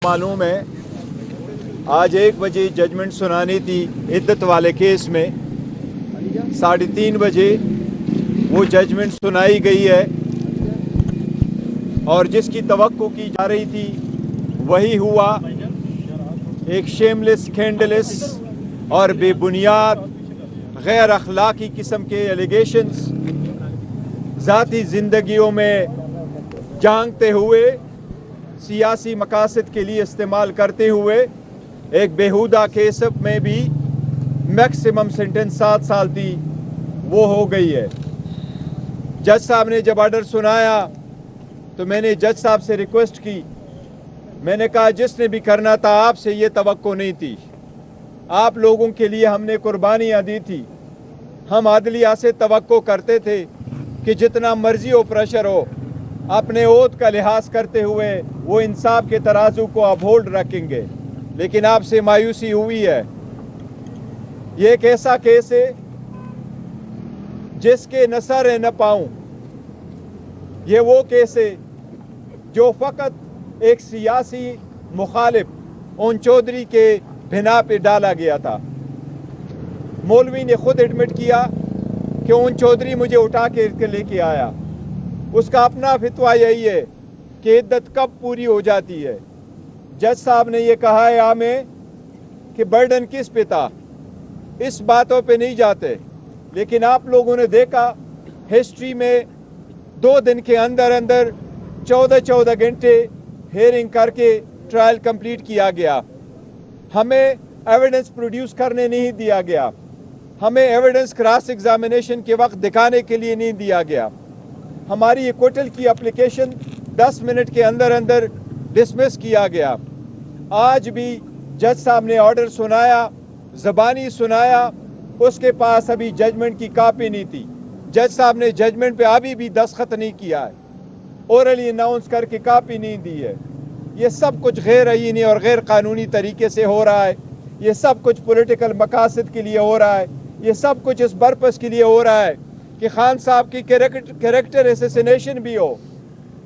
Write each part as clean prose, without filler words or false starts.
मालूम है आज 1 बजे जजमेंट सुनानी थी इद्दत वाले केस में, 3:30 बजे वो जजमेंट सुनाई गई है और जिसकी तवक्को की जा रही थी वही हुआ। एक शेमलेस, स्कैंडलस और बेबुनियाद गैर अखलाकी किस्म के एलिगेशंस ज़ाती ज़िंदगियों में झांकते हुए, सियासी मकासद के लिए इस्तेमाल करते हुए एक बेहुदा केस में भी मैक्सिमम सेंटेंस 7 साल थी वो हो गई है। जज साहब ने जब ऑर्डर सुनाया तो मैंने जज साहब से रिक्वेस्ट की, मैंने कहा जिसने भी करना था आपसे ये तवक्को नहीं थी, आप लोगों के लिए हमने कुर्बानियाँ दी थी। हम अदलिया से तवक्को करते थे कि जितना मर्जी हो, प्रेशर हो, अपने ओहद का लिहाज करते हुए वो इंसाफ के तराजू को अपहोल्ड रखेंगे, लेकिन आपसे मायूसी हुई है। ये एक ऐसा केस है जिसके न सर है न पाँव। ये वो केस है जो फ़कत एक सियासी मुखालिफ ओन चौधरी के बिना पे डाला गया था। मौलवी ने खुद एडमिट किया कि ओन चौधरी मुझे उठा के लेके आया। उसका अपना फितवा यही है कि इद्दत कब पूरी हो जाती है। जज साहब ने ये कहा है हमें कि बर्डन किस पे था, इस बातों पे नहीं जाते, लेकिन आप लोगों ने देखा हिस्ट्री में 2 दिन के अंदर अंदर 14 घंटे हेयरिंग करके ट्रायल कंप्लीट किया गया। हमें एविडेंस प्रोड्यूस करने नहीं दिया गया, हमें एविडेंस क्रॉस एग्जामिनेशन के वक्त दिखाने के लिए नहीं दिया गया। हमारी एक्विटल की एप्लीकेशन 10 मिनट के अंदर अंदर डिसमिस किया गया। आज भी जज साहब ने ऑर्डर सुनाया, ज़बानी सुनाया, उसके पास अभी जजमेंट की कापी नहीं थी। जज साहब ने जजमेंट पे अभी भी दस्तखत नहीं किया है, ओरली अनाउंस करके कापी नहीं दी है। ये सब कुछ गैर आईनी और गैर कानूनी तरीके से हो रहा है। ये सब कुछ पॉलिटिकल मकासद के लिए हो रहा है। ये सब कुछ इस पर्पस के लिए हो रहा है कि खान साहब की कैरेक्टर एसेसिनेशन भी हो,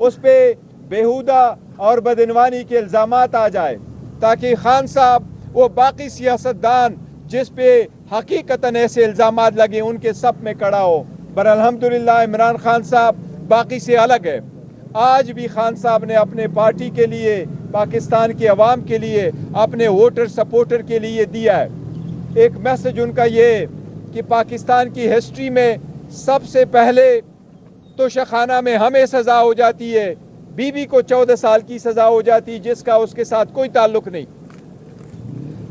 उस पर बेहुदा और बदइनवानी के इल्ज़ामात आ जाए, ताकि खान साहब वो बाकी सियासतदान जिस पे हकीकतन ऐसे इल्ज़ामात लगे उनके सब में खड़ा हो। पर अल्हम्दुलिल्लाह इमरान खान साहब बाकी से अलग है। आज भी खान साहब ने अपने पार्टी के लिए, पाकिस्तान के अवाम के लिए, अपने वोटर सपोर्टर के लिए दिया है। एक मैसेज उनका ये कि पाकिस्तान की हिस्ट्री में सबसे पहले तो शखाना में हमें सज़ा हो जाती है, बीबी को 14 साल की सज़ा हो जाती, जिसका उसके साथ कोई ताल्लुक नहीं,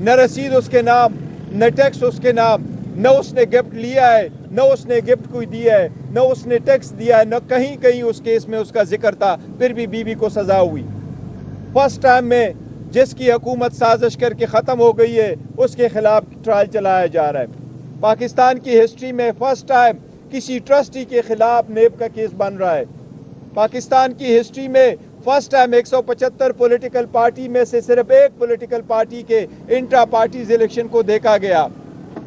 न रसीद उसके नाम, न टैक्स उसके नाम, न उसने गिफ्ट लिया है, न उसने गिफ्ट कोई दिया है, न उसने टैक्स दिया है, न कहीं कहीं उस केस में उसका जिक्र था, फिर भी बीबी को सज़ा हुई। फर्स्ट टाइम में जिसकी हुकूमत साजिश करके ख़त्म हो गई है उसके खिलाफ ट्रायल चलाया जा रहा है। पाकिस्तान की हिस्ट्री में फर्स्ट टाइम किसी ट्रस्टी के खिलाफ नेब का केस बन रहा है। पाकिस्तान की हिस्ट्री में फर्स्ट टाइम 175 पॉलिटिकल पार्टी में से सिर्फ एक पॉलिटिकल पार्टी के इंट्रा पार्टीज इलेक्शन को देखा गया।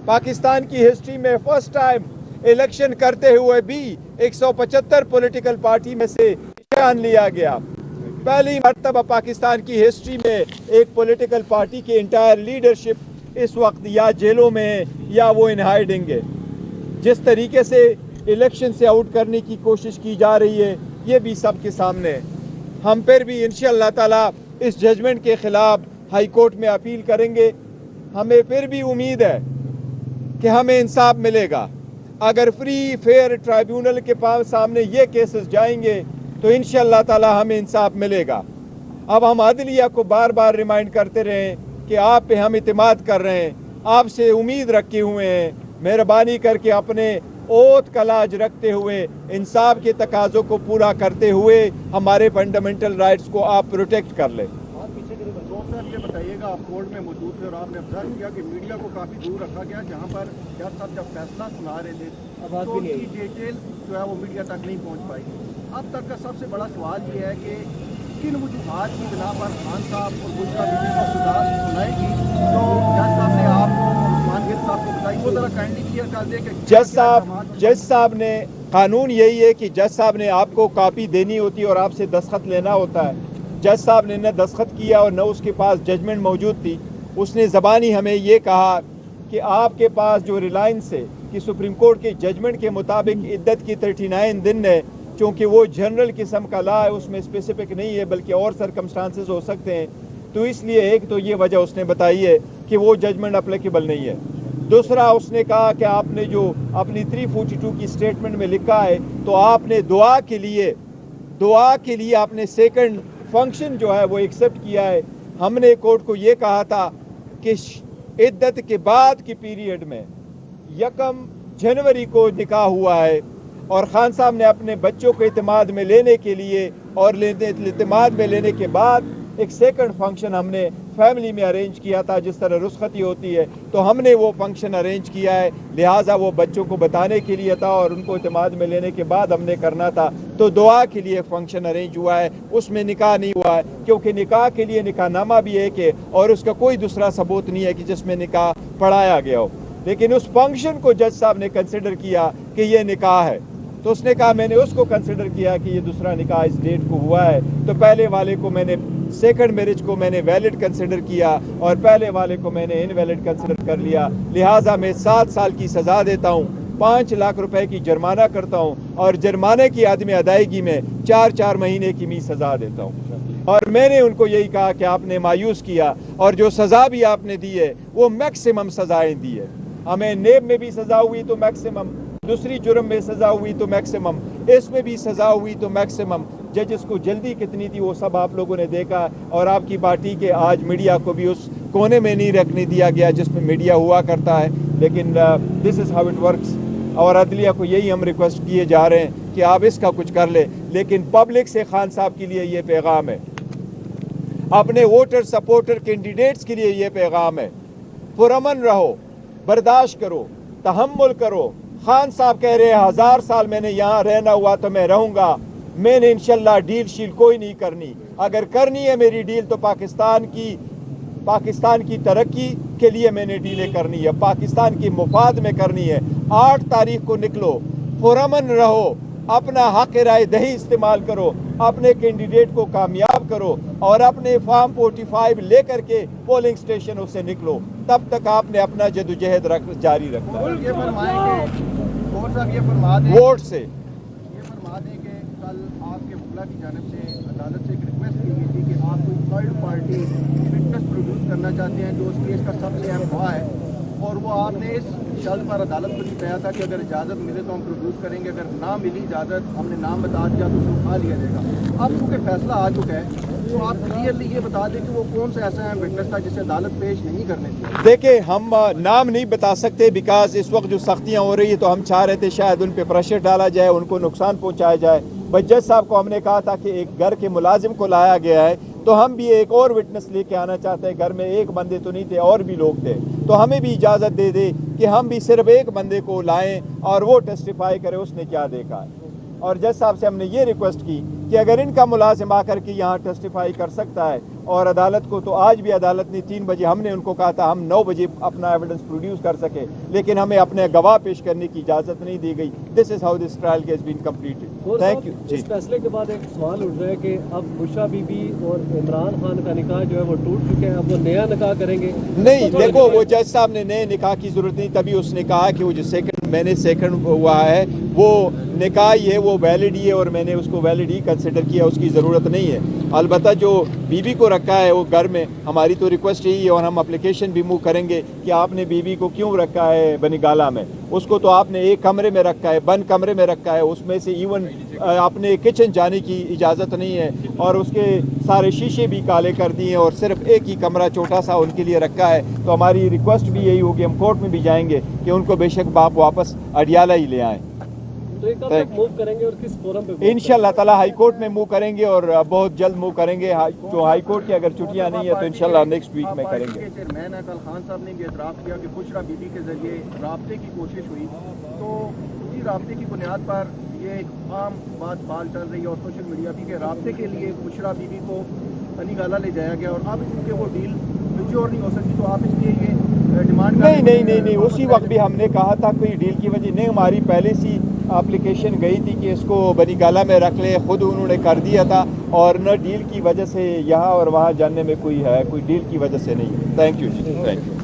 पाकिस्तान की हिस्ट्री में फर्स्ट टाइम इलेक्शन करते हुए भी 175 पॉलिटिकल पार्टी में से जान लिया गया। पहली मर्तबा पाकिस्तान की हिस्ट्री में एक पॉलिटिकल पार्टी की इंटायर लीडरशिप इस वक्त या जेलों में है या वो इन हाइडिंग है। जिस तरीके से इलेक्शन से आउट करने की कोशिश की जा रही है ये भी सबके सामने है। हम फिर भी इंशाअल्लाह ताला इस जजमेंट के खिलाफ हाई कोर्ट में अपील करेंगे। हमें फिर भी उम्मीद है कि हमें इंसाफ मिलेगा। अगर फ्री फेयर ट्राइब्यूनल के पास सामने ये केसेस जाएंगे तो इंशाअल्लाह ताला हमें इंसाफ मिलेगा। अब हम अदलिया को बार बार रिमाइंड करते रहें कि आप पे हम इत्मीद कर रहे हैं, आपसे उम्मीद रखे हुए हैं। मेहरबानी करके अपने ओथ का लाज रखते हुए इंसाफ के तकाज़ों को पूरा करते हुए हमारे फंडामेंटल राइट्स को आप प्रोटेक्ट कर लें। ये बताइएगा, आप कोर्ट में मौजूद थे और आपने ऑब्जर्व किया कि मीडिया को काफ़ी दूर रखा गया, जहाँ पर जज साहब जब फैसला सुना रहे थे तो उनकी डिटेल जो है वो मीडिया तक नहीं पहुँच पाई। अब तक का सबसे बड़ा सवाल ये है कि किन वजूहात की बिना पर खान साहब और गुजरा बीबी को सजा सुनाएगी, तो जज साहब ने आपको साहब को बताई, वो जरा काइंडली क्लियर कर दे कि जज साहब ने, कानून यही है कि जज साहब ने आपको कॉपी देनी होती है और आपसे दस्तखत लेना होता है। जज साहब ने न दस्तखत किया और न उसके पास जजमेंट मौजूद थी, उसने ज़बानी हमें ये कहा कि आपके पास जो रिलायंस है कि सुप्रीम कोर्ट के जजमेंट के मुताबिक इद्दत की 39 दिन है, चूँकि वो जनरल किस्म का लॉ है, उसमें स्पेसिफिक नहीं है बल्कि और सर्कमस्टांसेस हो सकते हैं, तो इसलिए एक तो ये वजह उसने बताई है कि वो जजमेंट अप्लीकेबल नहीं है। दूसरा उसने कहा कि आपने जो अपनी 342 की स्टेटमेंट में लिखा है, तो आपने दुआ के लिए आपने सेकंड फंक्शन जो है वो एक्सेप्ट किया है। हमने कोर्ट को ये कहा था कि इद्दत के बाद की पीरियड में 1 जनवरी को निकाह हुआ है और खान साहब ने अपने बच्चों को इत्मीनान में लेने के लिए और इत्मीनान में लेने के बाद एक सेकंड फंक्शन हमने फैमिली में अरेंज किया था, जिस तरह रुस्खती होती है, तो हमने वो फंक्शन अरेंज किया है, लिहाजा वो बच्चों को बताने के लिए था और उनको इत्मीनान में लेने के बाद हमने करना था, तो दुआ के लिए फंक्शन अरेंज हुआ है, उसमें निकाह नहीं हुआ है, क्योंकि निकाह के लिए निकाहनामा भी एक है और उसका कोई दूसरा सबूत नहीं है कि जिसमें निकाह पढ़ाया गया हो। लेकिन उस फंक्शन को जज साहब ने कंसिडर किया कि ये निकाह है, तो उसने कहा मैंने उसको कंसिडर किया कि ये दूसरा निकाह इस डेट को हुआ है, तो पहले वाले को मैंने सेकंड मैरिज को मैंने वैलिड कंसिडर किया और पहले वाले को मैंने इनवैलिड कंसिडर कर लिया, लिहाजा मैं 7 साल की सज़ा देता हूँ, 5 लाख रुपए की जुर्माना करता हूँ और जुर्माने की आदमी अदायगी में 4 महीने की मैं सज़ा देता हूँ। और मैंने उनको यही कहा कि आपने मायूस किया और जो सज़ा भी आपने दी है वो मैक्सिमम सज़ाएँ दी है। हमें नेब में भी सज़ा हुई तो मैक्सिमम, दूसरी जुर्म में सज़ा हुई तो मैक्सिमम, इसमें भी सज़ा हुई तो मैक्सिमम। जजेस को जल्दी कितनी थी वो सब आप लोगों ने देखा और आपकी पार्टी के आज मीडिया को भी उस कोने में नहीं रखने दिया गया जिसमें मीडिया हुआ करता है। लेकिन this is how it works और अदलिया को यही हम रिक्वेस्ट किए जा रहे हैं कि आप इसका कुछ कर ले। लेकिन पब्लिक से खान साहब के लिए ये पैगाम है, अपने वोटर सपोर्टर कैंडिडेट्स के लिए ये पैगाम है, पुरअमन रहो, बर्दाश्त करो, तहम्मुल करो। खान साहब कह रहे हैं 1000 साल मैंने यहाँ रहना हुआ तो मैं रहूँगा, मैंने इंशाल्लाह डील शील कोई नहीं करनी, अगर करनी है मेरी डील तो पाकिस्तान की तरक्की के लिए मैंने डीलें करनी है, पाकिस्तान की मुफाद में करनी है। 8 तारीख को निकलो, पुरअमन रहो, अपना हक राय दही इस्तेमाल करो, अपने कैंडिडेट को कामयाब करो और अपने फॉर्म 45 लेकर के पोलिंग स्टेशनों से निकलो, तब तक आपने अपना जदोजहद जारी रखना है। वोट से कल आपके वकला की जानिब से अदालत से एक रिक्वेस्ट की गई थी कि आप कोई थर्ड पार्टी विटनेस प्रोड्यूस करना चाहते हैं जो उस केस का सबसे अहम गवाह है, और वो आपने इस शर्त पर अदालत को भी कहा था कि अगर इजाज़त मिले तो हम प्रोड्यूस करेंगे, अगर ना मिली इजाज़त, हमने नाम बता दिया तो उसे उठा लिया जाएगा। अब चूँकि फैसला आ चुका है तो आप क्लियरली ये बता दें कि वो कौन सा ऐसा अहम विटनेस था जिसे अदालत पेश नहीं करने दी। देखिए हम नाम नहीं बता सकते बिकॉज इस वक्त जो सख्तियाँ हो रही है तो हम चाह रहे थे शायद उन पर प्रेशर डाला जाए, उनको नुकसान पहुँचाया जाए। बट जज साहब को हमने कहा था कि एक घर के मुलाजिम को लाया गया है तो हम भी एक और विटनेस लेके आना चाहते हैं, घर में एक बंदे तो नहीं थे और भी लोग थे, तो हमें भी इजाज़त दे दे कि हम भी सिर्फ एक बंदे को लाएं और वो टेस्टिफाई करे उसने क्या देखा है। और जज साहब से हमने ये रिक्वेस्ट की कि अगर इनका मुलाजिम आकर के यहाँ टेस्टिफाई कर सकता है और अदालत को, तो आज भी अदालत ने 3 बजे, हमने उनको कहा था हम 9 बजे अपना एविडेंस प्रोड्यूस कर सके, लेकिन हमें अपने गवाह पेश करने की इजाज़त नहीं दी गई। This is how this trial has been completed. Thank you ji. इस फैसले के बाद एक सवाल उठ रहा है कि अब बुशरा बीबी और इमरान खान का निकाह जो है वो टूट चुके हैं, अब वो नया निकाह करेंगे? नहीं, देखो वो जज साहब ने नए निकाह की ज़रूरत नहीं, तभी उसने कहा कि वो जो सेकंड हुआ है वो निकाह ही है, वो वैलिड ही है और मैंने उसको वैलिड ही कंसिडर किया, उसकी ज़रूरत नहीं है। अलबत्ता जो बीबी को रखा है वो घर में, हमारी तो रिक्वेस्ट यही है और हम एप्लीकेशन भी मूव करेंगे कि आपने बीबी को क्यों रखा है बनीगाला में, उसको तो आपने एक कमरे में रखा है, बंद कमरे में रखा है, उसमें से इवन अपने किचन जाने की इजाज़त नहीं है और उसके सारे शीशे भी काले कर दिए हैं और सिर्फ एक ही कमरा छोटा सा उनके लिए रखा है। तो हमारी रिक्वेस्ट भी यही होगी, हम कोर्ट में भी जाएंगे कि उनको बेशक बाप वापस अडियाला ही ले आएँ। तो ये कब तक मूव करेंगे और किस फोरम पे? इंशाल्लाह ताला हाई कोर्ट में मूव करेंगे और बहुत जल्द मूव करेंगे। जो हाई कोर्ट की अगर छुट्टियां नहीं है तो इंशाल्लाह नेक्स्ट वीक में करेंगे। चेयरमैन है, कल खान साहब ने ये इतराफ़ किया कि बुशरा बीबी के जरिए राब्ते की कोशिश हुई, तो उसी राब्ते की बुनियाद पर ये एक आम बात चल रही है और सोशल मीडिया भी के राब्ते के लिए बुशरा बीबी को बनीगाला ले जाया गया और अब चूँकि वो डील मैच्योर नहीं हो सकती तो आप इसलिए ये डिमांड नहीं, उसी वक्त भी हमने कहा था कोई डील की वजह नहीं, हमारी पहले सी एप्लीकेशन गई थी कि इसको बनीगाला में रख ले, खुद उन्होंने कर दिया था اور نہ ڈیل کی وجہ سے یہاں اور وہاں جاننے میں کوئی ہے، کوئی ڈیل کی وجہ سے نہیں. تھینک یو جی، تھینک یو.